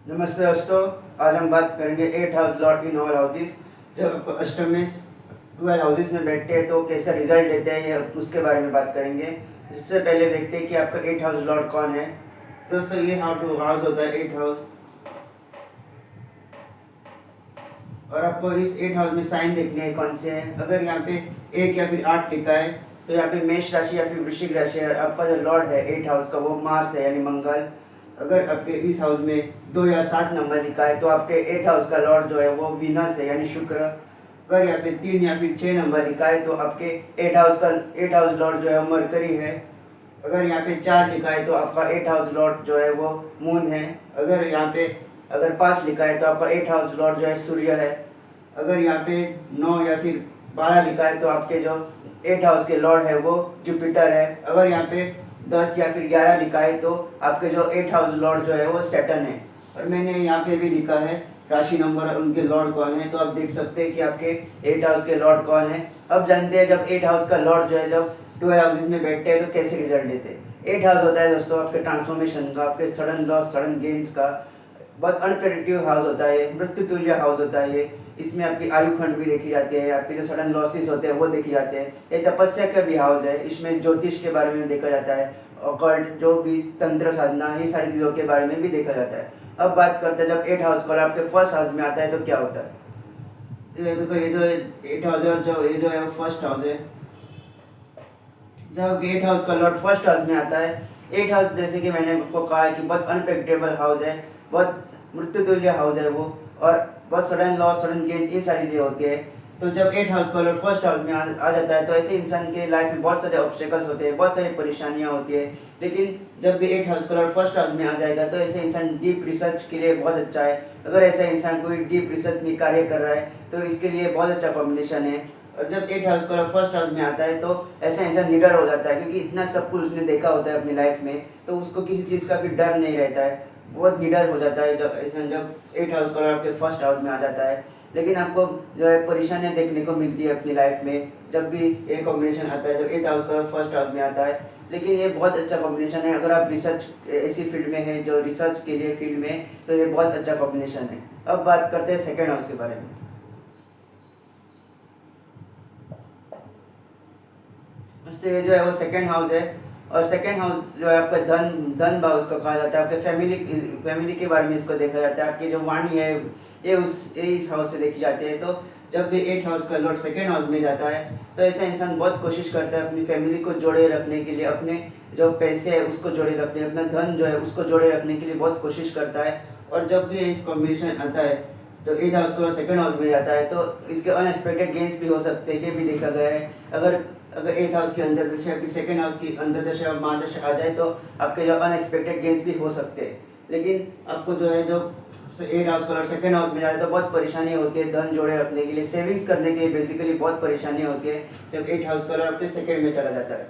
नमस्ते दोस्तों। आज हम बात करेंगे 8 house Lord in all houses. जब आपको अष्टमी 12 हाउसेस में बैठते हैं तो कैसा रिजल्ट देते हैं, ये उसके बारे में बात करेंगे। सबसे पहले देखते हैं कि आपका 8 हाउस लॉर्ड कौन है। दोस्तों ये हाउस होता है 8 हाउस, और आपको इस 8 हाउस में साइन देखने हैं कौन से हैं। अगर यहाँ पे 1 या फिर 8 लिखा है तो यहाँ पे मेष राशि या फिर वृश्चिक राशि है। आपका जो लॉर्ड है 8 हाउस का वो मार्स है यानी मंगल। अगर आपके इस हाउस में 2 या 7 नंबर लिखा है तो आपके 8 हाउस का लॉर्ड जो है वो वीनस है यानी शुक्र। अगर यहाँ पे 3 या फिर 6 नंबर लिखा है तो आपके 8 हाउस लॉर्ड जो है वो मरकरी है। अगर यहाँ पे 4 लिखा है तो आपका 8 हाउस लॉर्ड जो है वो मून है। अगर यहाँ पे अगर 5 लिखा है तो आपका 8 हाउस लॉर्ड जो है सूर्य है। अगर यहाँ पे 9 या फिर 12 लिखा है तो आपके जो 8 हाउस के लॉर्ड है वो जुपिटर है। अगर यहाँ पे 10 या फिर 11 लिखा है तो आपके जो 8 हाउस लॉर्ड जो है वो सैटर्न है। और मैंने यहाँ पे भी लिखा है राशि नंबर उनके लॉर्ड कौन है, तो आप देख सकते हैं कि आपके 8 हाउस के लॉर्ड कौन है। अब जानते हैं जब 8 हाउस का लॉर्ड जो है जब 12 हाउसेज में बैठते हैं तो कैसे रिजल्ट देते हैं। 8 हाउस होता है दोस्तों आपके ट्रांसफॉर्मेशन का, आपके सडन लॉस सडन गेन्स का। बहुत अनप्रेडिक्टिव हाउस होता है, मृत्यु तुल्य हाउस होता है ये। इसमें आपकी आयु खंड भी देखी जाती है, आपके जो सडन लॉसेस होते हैं वो देखे जाते हैं। ये तपस्या का भी हाउस है, इसमें ज्योतिष के बारे में देखा जाता है, ऑकल्ट जो भी तंत्र साधना ये सारी चीज़ों के बारे में भी देखा जाता है। अब बात करते हैं जब 8 हाउस पर आपके फर्स्ट हाउस में आता है तो क्या होता है। ये देखो, ये जो 8 हाउस है, जो ये जो है वो फर्स्ट हाउस है। जब 8 हाउस का लॉर्ड फर्स्ट हाउस में आता है, 8 हाउस जैसे कि मैंने आपको कहा है कि बहुत अनप्रेडिक्टेबल हाउस है, बहुत मृत्यु तुल्य हाउस है वो, और बहुत सडन लॉस सडन गेन्स ये सारी चीज़ें होती है। तो जब 8 हाउस का लॉर्ड फर्स्ट हाउस में आ जाता है तो ऐसे इंसान के लाइफ में बहुत सारे ऑब्स्टेकल्स होते हैं, बहुत सारी परेशानियां होती है। लेकिन जब भी 8 हाउस का लॉर्ड फर्स्ट हाउस में आ जाएगा तो ऐसे इंसान डीप रिसर्च के लिए बहुत अच्छा है। अगर ऐसा इंसान कोई डीप रिसर्च में कार्य कर रहा है तो इसके लिए बहुत अच्छा कॉम्बिनेशन है। और जब 8 हाउस का फर्स्ट हाउस में आता है तो ऐसा इंसान निडर हो जाता है, क्योंकि इतना सब कुछ उसने देखा होता है अपनी लाइफ में, तो उसको किसी चीज़ का फिर डर नहीं रहता है, बहुत निडर हो जाता है जब इंसान जब 8 हाउस का आपके फर्स्ट हाउस में आ जाता है। लेकिन आपको जो है परेशानियाँ देखने को मिलती है अपनी लाइफ में जब भी ये कॉम्बिनेशन आता है, जब 8 हाउस का फर्स्ट हाउस में आता है। लेकिन ये बहुत अच्छा कॉम्बिनेशन है अगर आप रिसर्च ऐसी फील्ड में है जो रिसर्च के लिए फील्ड में, तो ये बहुत अच्छा कॉम्बिनेशन है। अब बात करते हैं सेकेंड हाउस के बारे में। तो ये जो है वो सेकंड हाउस है, और सेकंड हाउस जो है आपका धन भाव उसको कहा जाता है। आपके फैमिली के बारे में इसको देखा जाता है। आपकी जो वाणी है ये इस हाउस से देखी जाती है। तो जब भी 8 हाउस का लॉर्ड सेकंड हाउस में जाता है तो ऐसा इंसान बहुत कोशिश करता है अपनी फैमिली को जोड़े रखने के लिए, अपने जो पैसे है उसको जोड़े रखने, अपना धन जो है उसको जोड़े रखने के लिए बहुत कोशिश करता है। और जब भी इस कॉम्बिनेशन आता है तो 8 हाउस का सेकंड हाउस में जाता है तो इसके अनएक्सपेक्टेड गेन्स भी हो सकते हैं, ये भी देखा गया है। अगर अगर 8 हाउस की अंतर्दशा या फिर सेकेंड हाउस की अंतर्दशा और महादशा आ जाए तो आपके जो अनएक्सपेक्टेड गेन्स भी हो सकते हैं। लेकिन आपको जो है जो 8 हाउस का सेकेंड हाउस में जाए तो बहुत परेशानी होती है धन जोड़े रखने के लिए, सेविंग्स करने के लिए बेसिकली बहुत परेशानियाँ होती है जब 8 हाउस का आपके सेकेंड में चला जाता है।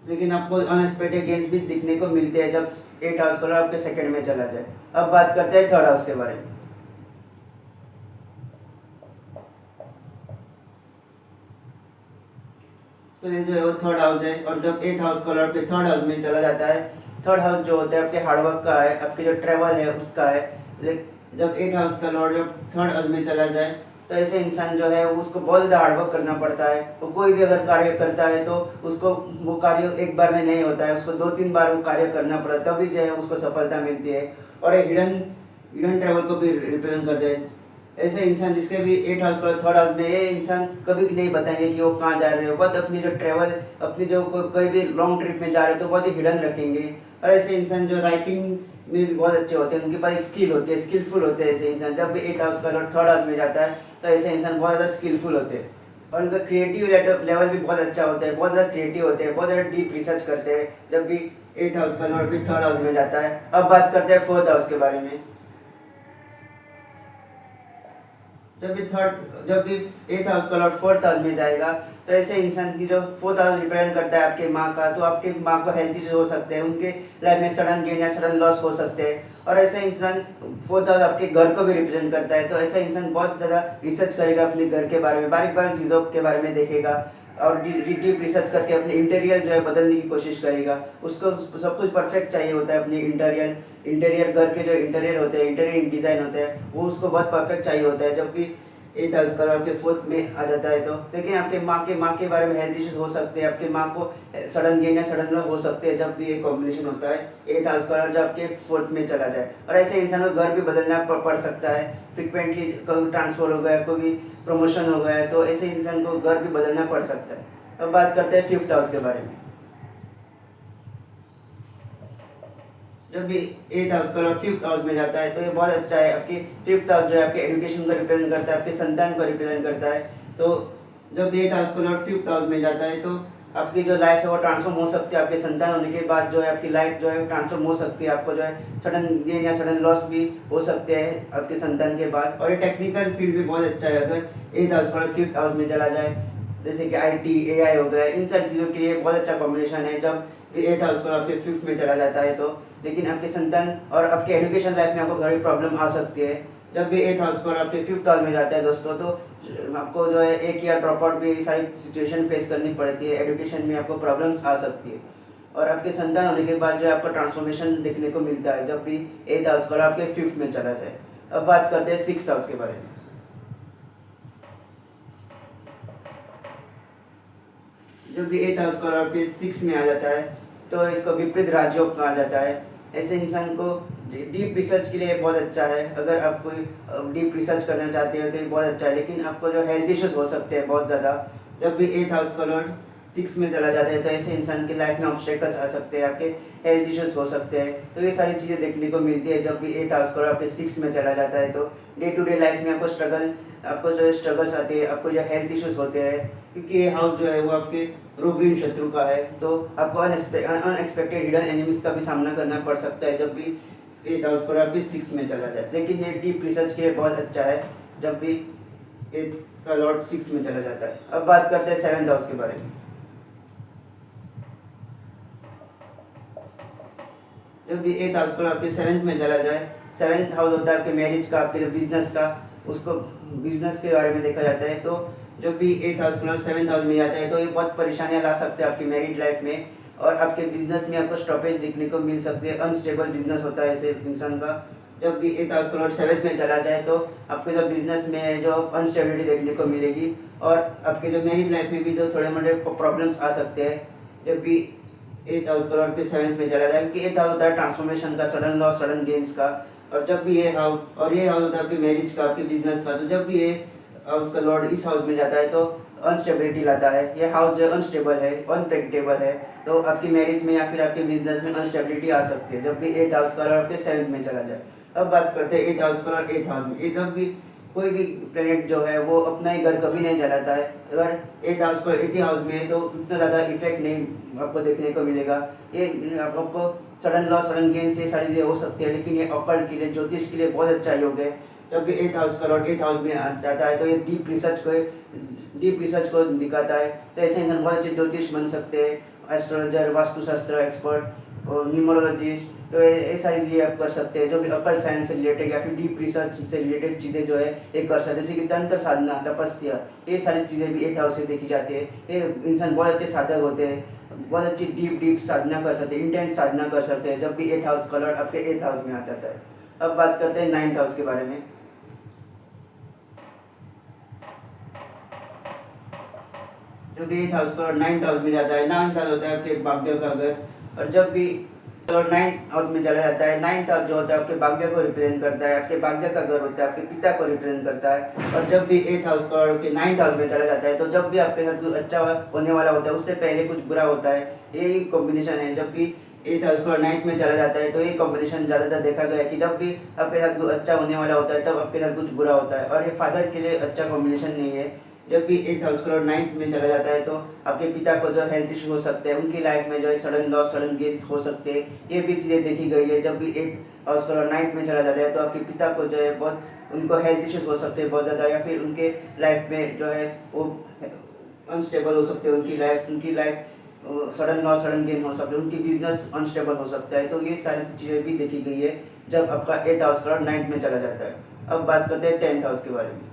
लेकिन आपको अनएक्सपेक्टेड गेन्स भी दिखने को मिलते हैं जब 8 हाउस का आपके सेकेंड में चला जाए। अब बात करते हैं थर्ड हाउस के बारे में। सो ये जो है वो थर्ड हाउस है, और जब 8 हाउस का लॉर्ड आपके थर्ड हाउस में चला जाता है, थर्ड हाउस जो होता है आपके हार्डवर्क का है, आपके जो ट्रैवल है उसका है। जब 8 हाउस का लॉर्ड जब थर्ड हाउस में चला जाए तो ऐसे इंसान जो है वो उसको बहुत ज़्यादा हार्डवर्क करना पड़ता है। वो कोई भी अगर कार्य करता है तो उसको वो कार्य एक बार में नहीं होता है, उसको 2-3 बार वो कार्य करना पड़ता है तभी जो है उसको सफलता मिलती है। और ये हिडन हिडन ट्रैवल को भी रिप्रेजेंट करते हैं। ऐसे इंसान जिसके भी 8 हाउस पर थर्ड हाउस में, ये इंसान कभी नहीं बताएंगे कि वो कहाँ जा रहे हो, बहुत अपनी जो ट्रैवल अपनी जो कोई भी लॉन्ग ट्रिप में जा रहे हो तो बहुत ही हिडन रखेंगे। और ऐसे इंसान जो राइटिंग में भी बहुत अच्छे होते हैं, उनके पास एक स्किल होती है, स्किलफुल होते हैं ऐसे इंसान। जब भी 8 हाउस का थर्ड हाउस में जाता है तो ऐसे इंसान बहुत ज़्यादा स्किलफुल होते हैं, और उनका क्रिएटिव लेवल भी बहुत अच्छा होता है, बहुत ज़्यादा क्रिएटिव होते हैं, बहुत ज़्यादा डीप रिसर्च करते हैं जब भी 8 हाउस का लॉर्ड भी थर्ड हाउस में जाता है। अब बात करते हैं फोर्थ हाउस के बारे में। जब भी 8 हाउस का लॉर्ड फोर्थ हाउस में जाएगा तो ऐसे इंसान की जो फोर्थ हाउस रिप्रेजेंट करता है आपके माँ का, तो आपके माँ को हेल्थ इश्यूज हो सकते हैं, उनके लाइफ में सडन गेन या सडन लॉस हो सकते हैं। और ऐसा इंसान फोर्थ हाउस आपके घर को भी रिप्रेजेंट करता है, तो ऐसा इंसान बहुत ज़्यादा रिसर्च करेगा अपने घर के बारे में, बारीक बारीक चीज़ों के बारे में देखेगा। और डीप रिसर्च करके अपने इंटीरियर जो है बदलने की कोशिश करेगा। उसको सब कुछ परफेक्ट चाहिए होता है, अपनी इंटीरियर घर के जो इंटीरियर होते हैं, इंटीरियर डिज़ाइन होते हैं, वो उसको बहुत परफेक्ट चाहिए होता है। जब भी 8 हाउस कलर आपके फोर्थ में आ जाता है तो लेकिन आपके माँ के बारे में हेल्थ इश्यूज हो सकते हैं, आपके माँ को सडन गेन या सडन लॉस हो सकते हैं जब भी ये कॉम्बिनेशन होता है 8 हाउस कलर जब आपके फोर्थ में चला जाए। और ऐसे इंसान को घर भी बदलना पड़ सकता है, फ्रिक्वेंटली कभी ट्रांसफर हो गया, कभी प्रमोशन हो गया, तो ऐसे इंसान को घर भी बदलना पड़ सकता है। अब बात करते हैं 5th हाउस के बारे में। जब भी 8 हाउस कलर 5th हाउस में जाता है तो ये बहुत अच्छा है। आपकी 5th हाउस जो है आपके एजुकेशन को रिप्रेजेंट करता है, आपके संतान को रिप्रेजेंट करता है। तो जब भी 8 हाउस कलर 5th हाउस में जाता है तो आपकी जो लाइफ है वो ट्रांसफॉर्म हो सकती है। आपके संतान होने के बाद जो है आपकी लाइफ जो है ट्रांसफॉर्म हो सकती है। आपको जो है सडन गेन या सडन लॉस भी हो सकते हैं आपके संतान के बाद। और ये टेक्निकल फील्ड भी बहुत अच्छा है अगर 8 हाउस कलर 5th हाउस में चला जाए, जैसे कि IT AI हो गया, इन सारी चीज़ों के लिए बहुत अच्छा कॉम्बिनेशन है जब भी 8 हाउस कलर आपके 5th में चला जाता है तो। लेकिन आपके संतान और आपके एजुकेशन लाइफ में आपको बड़ी प्रॉब्लम आ सकती है। जब भी 8 हाउस कलर आपके 5th हाउस में जाता है दोस्तों, तो आपको जो है एक ईयर ड्रॉप आउट भी सारी सिचुएशन फेस करनी पड़ती है, एजुकेशन में आपको प्रॉब्लम्स आ सकती है। और आपके संतान होने के बाद जो है आपको ट्रांसफॉर्मेशन देखने को मिलता है जब भी 8 हाउस कलर आपके 5th में चला जाए। अब बात करते हैं 6th हाउस के बारे में। जब भी 8 हाउस कलर आपके 6 में आ जाता है तो इसको विपरीत राजयोग कहा जाता है। ऐसे इंसान को डीप रिसर्च के लिए बहुत अच्छा है। अगर आप कोई डीप रिसर्च करना चाहते हो तो ये बहुत अच्छा है, लेकिन आपको जो हेल्थ इश्यूज हो सकते हैं बहुत ज़्यादा। जब भी 8 हाउस कलर 6 में चला जाता है तो ऐसे इंसान की लाइफ में ऑब्स्टेकल्स आ सकते हैं, आपके हेल्थ इश्यूज हो सकते हैं। तो ये सारी चीज़ें देखने को मिलती है जब भी 8 हाउस कलर आपके 6 में चला जाता है। तो डे टू डे लाइफ में आपको जो स्ट्रगल्स आते हैं, आपको जो हेल्थ इश्यूज होते हैं, क्योंकि ये हाउस जो है वो आपके रोगीण शत्रु का है, तो आपको अनएक्सपेक्टेड हिडन एनिमीज का भी सामना करना पड़ सकता है जब भी 8 हाउस पर आपकी 6 में चला जाए। लेकिन ये डीप रिसर्च के लिए बहुत अच्छा है जब भी 8 का लॉर्ड 6 में चला जाता है। अब बात करते हैं 7th हाउस के बारे में। जब भी 8 हाउस पर आपके 7th में चला जाए, 7th हाउस होता है आपके मैरिज का, आपके बिजनेस का, उसको बिजनेस के बारे में देखा जाता है। तो जब भी 8 हाउस प्लस 7th हाउस में जाता है तो ये बहुत परेशानियां ला सकते हैं आपकी मैरिड लाइफ में, और आपके बिजनेस में आपको स्टॉपेज देखने को मिल सकती है। अनस्टेबल बिजनेस होता है ऐसे इंसान का। जब भी 8 हाउस प्लस 7th में चला जाए तो आपके जो बिजनेस में है जो अनस्टेबिलिटी देखने को मिलेगी, और आपके जो मैरिड लाइफ में भी जो थोड़े मोटे प्रॉब्लम्स आ सकते हैं जब भी 8 हाउस कलर के 7th में चला जाए, क्योंकि 8 हाउस होता है ट्रांसफॉर्मेशन का, सडन लॉस, सडन गेन्स का। और जब भी ये हाउस होता है आपके मैरिज का, आपके बिजनेस का। तो जब भी ये हाउस का लॉर्ड इस हाउस में जाता है तो अनस्टेबिलिटी लाता है। ये हाउस जो अनस्टेबल है, अनप्रेडिक्टेबल है, तो आपकी मैरिज में या फिर आपके बिजनेस में अनस्टेबिलिटी आ सकती है जब भी 8 हाउस कलर आपके 7th में चला जाए। अब बात करते हैं 8 हाउस कलर 8 हाउस में। जब भी कोई भी प्लेनेट जो है वो अपना ही घर कभी नहीं जलाता है। अगर 8 हाउस पर 80 हाउस में है तो उतना ज़्यादा इफेक्ट नहीं आपको देखने को मिलेगा। ये आपको सडन लॉस, सडन गेन से सारी चीज़ें हो सकती है, लेकिन ये अकल्ट के लिए, ज्योतिष के लिए बहुत अच्छा योग है। जब भी 8 हाउस का लॉर्ड 8 हाउस में जाता है तो ये डीप रिसर्च को दिखाता है। तो ऐसे इंसान बहुत अच्छे ज्योतिष बन सकते हैं, एस्ट्रोलॉजर, वास्तुशास्त्र एक्सपर्ट और न्यूमरोलॉजिस्ट। तो ये सारी चीज़ें आप कर सकते हैं जो भी अकल्ट साइंस से रिलेटेड या फिर डीप रिसर्च से रिलेटेड चीज़ें जो है ये कर सकते हैं, जैसे कि तंत्र साधना, तपस्या, ये सारी चीज़ें भी 8 हाउस से देखी जाती है। ये इंसान बहुत अच्छे साधक होते हैं, बहुत अच्छी डीप साधना कर सकते हैं, इंटेंस साधना कर सकते हैं जब भी 8 हाउस का लॉर्ड आपके 8 हाउस में आ जाता है। अब बात करते हैं 9th हाउस के बारे में। जो भी 8 हाउस का 9th हाउस में जाता है, 9th हाउस होता है आपके भाग्य का घर। और जब भी तो 9th हाउस में चला जाता है, 9th हाउस जो होता है आपके भाग्य को रिप्रेजेंट करता है, आपके भाग्य का घर होता है, आपके पिता को रिप्रेजेंट करता है। और जब भी 8 हाउस का आपके 9th हाउस में चला जाता है तो जब भी आपके साथ कुछ अच्छा होने वाला होता है उससे पहले कुछ बुरा होता है। यही कॉम्बिनेशन है। जब भी 8 हाउस का 9th में चला जाता है तो ये कॉम्बिनेशन ज़्यादातर देखा गया है कि जब भी आपके साथ कुछ अच्छा होने वाला होता है तब आपके साथ कुछ बुरा होता है, और ये फादर के लिए अच्छा कॉम्बिनेशन नहीं है। जब भी 8 हाउस का 9th में चला जाता है तो आपके पिता को जो हेल्थ इशू हो सकते हैं, उनकी लाइफ में जो है सडन लॉस, सडन गेन्स हो सकते हैं। ये भी चीज़ें देखी गई है। जब भी 8 हाउस का 9th में चला जाता है तो आपके पिता को जो है बहुत उनको हेल्थ इश्यूज हो सकते हैं बहुत ज़्यादा, या फिर उनके लाइफ में जो है वो अनस्टेबल हो सकते हैं, उनकी life sudden loss, sudden gain हो सकते हैं, उनकी बिजनेस अनस्टेबल हो सकता है। तो ये सारी चीज़ें भी देखी गई है जब आपका 8 हाउस का 9th में चला जाता है। अब बात करते हैं 10th हाउस के बारे में।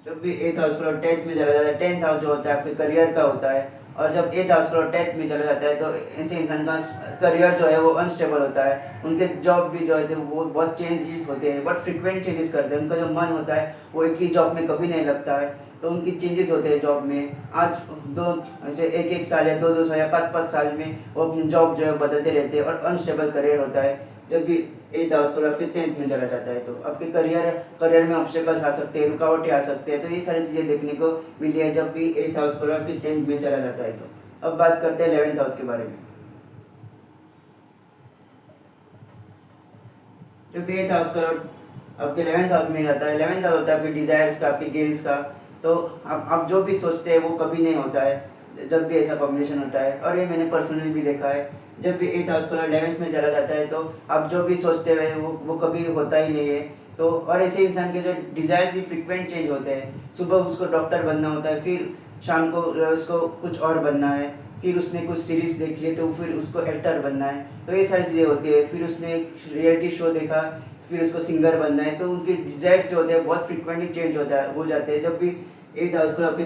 जब भी 8th हाउस का लॉर्ड 10th में चला जाता है, 10th हाउस जो होता है आपके करियर का होता है, और जब 8th हाउस का लॉर्ड 10th में चला जाता है तो ऐसे इंसान का करियर जो है वो अनस्टेबल होता है। उनके जॉब भी जो है वो बहुत चेंजेस होते हैं, बहुत फ्रिक्वेंट चेंजेस करते हैं। उनका जो मन होता है वो एक ही जॉब में कभी नहीं लगता है, तो उनकी चेंजेस होते हैं जॉब में। आज दो ऐसे एक एक साल या दो दो साल या पाँच पाँच साल में वो अपनी जॉब जो है बदलते रहते हैं, और अनस्टेबल करियर होता है। जब भी 8th हाउस पर आपके 10th में चला जाता है तो आपके करियर में ऑब्स्टेकल्स आ सकते हैं, रुकावटें आ सकते हैं। तो ये सारी चीज़ें देखने को मिली है जब भी 8th हाउस पर आपके 10th में चला जाता है। तो अब बात करते हैं 11th हाउस के बारे में। जो भी 8th हाउस का आपके 11th हाउस में जाता है, 11th हाउस होता है आपके डिजायर्स का, आपके गेल्स का। तो आप जो भी सोचते हैं वो कभी नहीं होता है जब भी ऐसा कॉम्बिनेशन होता है, और ये मैंने पर्सनली भी देखा है। जब भी 8th हाउस का 11th में चला जाता है तो आप जो भी सोचते हैं वो कभी होता ही नहीं है। तो और ऐसे इंसान के जो डिजायर्स भी फ्रिक्वेंट चेंज होते हैं। सुबह उसको डॉक्टर बनना होता है, फिर शाम को उसको कुछ और बनना है, फिर उसने कुछ सीरीज देख ली तो फिर उसको एक्टर बनना है। तो ये सारी चीज़ें होती है। फिर उसने एक रियलिटी शो देखा, फिर उसको सिंगर बनना है। तो उनके डिजायर्स जो होते हैं बहुत फ्रिक्वेंटली चेंज होता है हो जाते हैं। जब भी 8th हाउस को आपके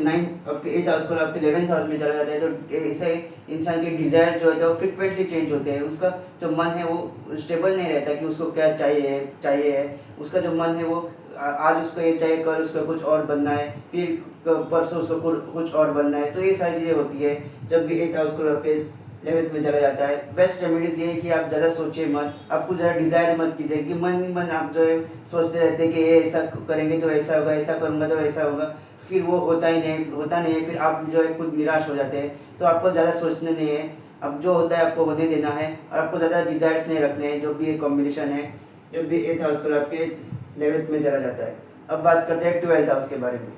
8th हाउस को आपके 11th हाउस में चला जाता है तो ऐसे इंसान के डिजायर जो होते हैं वो फ्रिक्वेंटली चेंज होते हैं। उसका जो मन है वो स्टेबल नहीं रहता कि उसको क्या चाहिए है। उसका जो मन है वो आज उसको ये चाहिए, कल उसको कुछ और बनना है, फिर परसों उसको कुछ और बनना है। तो ये सारी चीज़ें होती है जब भी 8th हाउस को आपके 11th में चला जाता है। बेस्ट रेमेडीज ये है कि आप ज़्यादा सोचिए मत, आपको ज़्यादा डिज़ायर मत कीजिए कि मन ही मन आप जो है सोचते रहते हैं कि ये ऐसा करेंगे तो ऐसा होगा, ऐसा करूँगा तो ऐसा होगा, फिर वो होता नहीं है। फिर आप जो है खुद निराश हो जाते हैं। तो आपको ज़्यादा सोचना नहीं है, अब जो होता है आपको होने देना है, और आपको ज़्यादा डिज़ायर्स नहीं रखने हैं। जो भी ये कॉम्बिनेशन है जब भी 8th हाउस को आपके 11th में चला जाता है। अब बात करते हैं 12th हाउस के बारे में।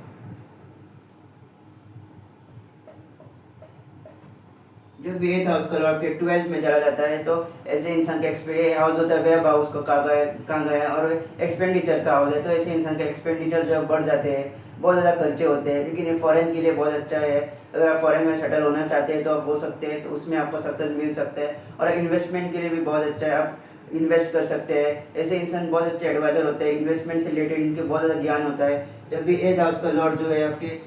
जो भी 8th हाउस का आपके 12th में चला जाता है तो ऐसे इंसान का हाउस होता है वेब हाउस को कहाँ गया, और एक्सपेंडिचर का हाउस है। तो ऐसे इंसान के एक्सपेंडिचर जो है बढ़ जाते हैं, बहुत ज़्यादा खर्चे होते हैं। लेकिन ये फॉरेन के लिए बहुत अच्छा है। अगर आप फॉरेन में सेटल होना चाहते हैं तो आप हो सकते हैं, तो उसमें आपको सक्सेस मिल सकता है। और इन्वेस्टमेंट के लिए भी बहुत अच्छा है, आप इन्वेस्ट कर सकते हैं। ऐसे इंसान बहुत अच्छे एडवाइजर होते हैं, इन्वेस्टमेंट से रिलेटेड इनके बहुत ज़्यादा ज्ञान होता है। जब भी 8th हाउस का लॉर्ड जो है आपके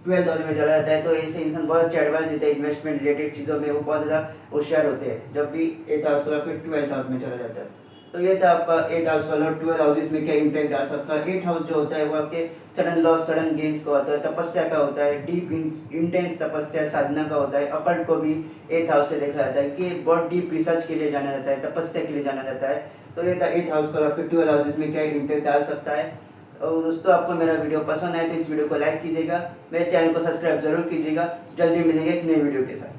12th हाउस में चला जाता है तो ऐसे इंसान बहुत अच्छे एडवाइस देते हैं इन्वेस्टमेंट रिलेटेड चीज़ों में, वो बहुत ज़्यादा होशियार होते हैं जब भी 8th हाउस का आपके 12th हाउस में चला जाता है। तो ये था आपका 8th हाउस का लॉर्ड 12 हाउसेस में क्या इंपैक्ट डाल सकता है। 8th हाउस जो होता है वो आपके सडन लॉस, सडन गेन्स का होता है, तपस्या का होता है, डीप इंटेंस तपस्या साधना का होता है। अकल्ट को भी 8th हाउस से देखा जाता है कि बहुत डीप रिसर्च के लिए जाना जाता है, तपस्या के लिए जाना जाता है। तो ये था 8th हाउस का आपके 12 हाउसेस में क्या इंपैक्ट डाल सकता है। और दोस्तों आपको मेरा वीडियो पसंद आए तो इस वीडियो को लाइक कीजिएगा, मेरे चैनल को सब्सक्राइब जरूर कीजिएगा। जल्दी मिलेंगे एक नए वीडियो के साथ।